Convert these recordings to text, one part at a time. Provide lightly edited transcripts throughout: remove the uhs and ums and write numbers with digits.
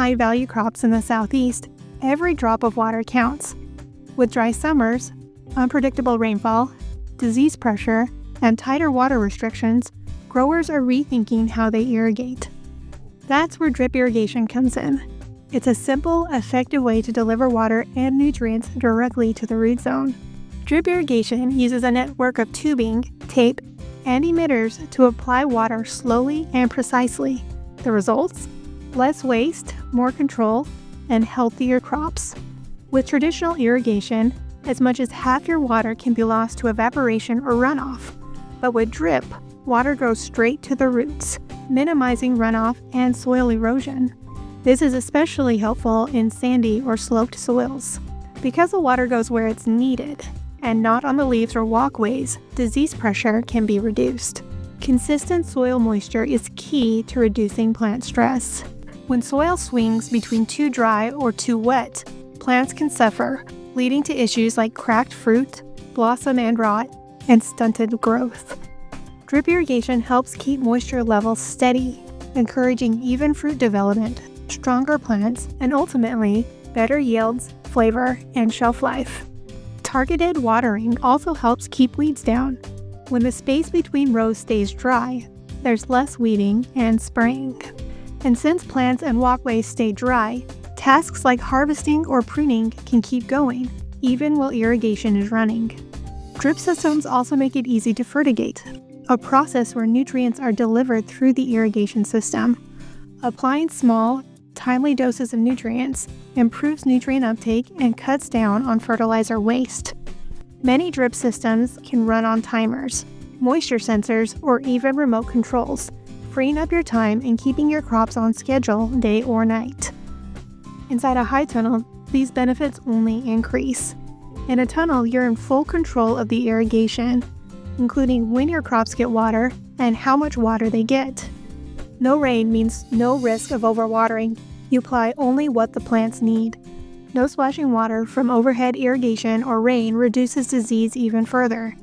high-value crops in the Southeast, every drop of water counts. With dry summers, unpredictable rainfall, disease pressure, and tighter water restrictions, growers are rethinking how they irrigate. That's where drip irrigation comes in. It's a simple, effective way to deliver water and nutrients directly to the root zone. Drip irrigation uses a network of tubing, tape, and emitters to apply water slowly and precisely. The results? Less waste, more control, and healthier crops. With traditional irrigation, as much as half your water can be lost to evaporation or runoff. But with drip, water goes straight to the roots, minimizing runoff and soil erosion. This is especially helpful in sandy or sloped soils. Because the water goes where it's needed, and not on the leaves or walkways, disease pressure can be reduced. Consistent soil moisture is key to reducing plant stress. When soil swings between too dry or too wet, plants can suffer, leading to issues like cracked fruit, blossom end rot, and stunted growth. Drip irrigation helps keep moisture levels steady, encouraging even fruit development, stronger plants, and ultimately, better yields, flavor, and shelf life. Targeted watering also helps keep weeds down. When the space between rows stays dry, there's less weeding and spraying. And since plants and walkways stay dry, tasks like harvesting or pruning can keep going, even while irrigation is running. Drip systems also make it easy to fertigate, a process where nutrients are delivered through the irrigation system. Applying small, timely doses of nutrients improves nutrient uptake and cuts down on fertilizer waste. Many drip systems can run on timers, moisture sensors, or even remote controls, freeing up your time and keeping your crops on schedule day or night. Inside a high tunnel, these benefits only increase. In a tunnel, you're in full control of the irrigation, including when your crops get water and how much water they get. No rain means no risk of overwatering. You apply only what the plants need. No splashing water from overhead irrigation or rain reduces disease even further.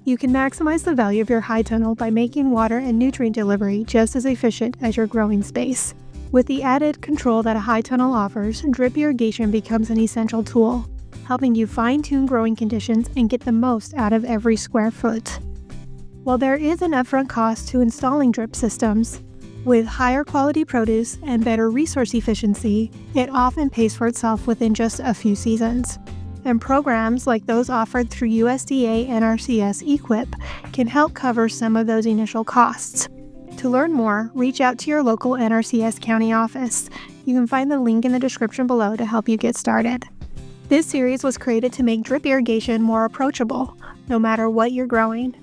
You can maximize the value of your high tunnel by making water and nutrient delivery just as efficient as your growing space. With the added control that a high tunnel offers, drip irrigation becomes an essential tool, helping you fine-tune growing conditions and get the most out of every square foot. While there is an upfront cost to installing drip systems, with higher quality produce and better resource efficiency, it often pays for itself within just a few seasons. And programs like those offered through USDA NRCS EQIP can help cover some of those initial costs. To learn more, reach out to your local NRCS county office. You can find the link in the description below to help you get started. This series was created to make drip irrigation more approachable, no matter what you're growing.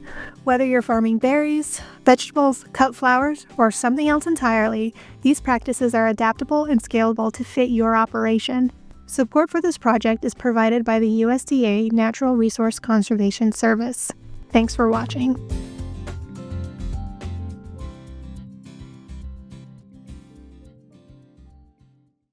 Whether you're farming berries, vegetables, cut flowers, or something else entirely, these practices are adaptable and scalable to fit your operation. Support for this project is provided by the USDA Natural Resource Conservation Service. Thanks for watching.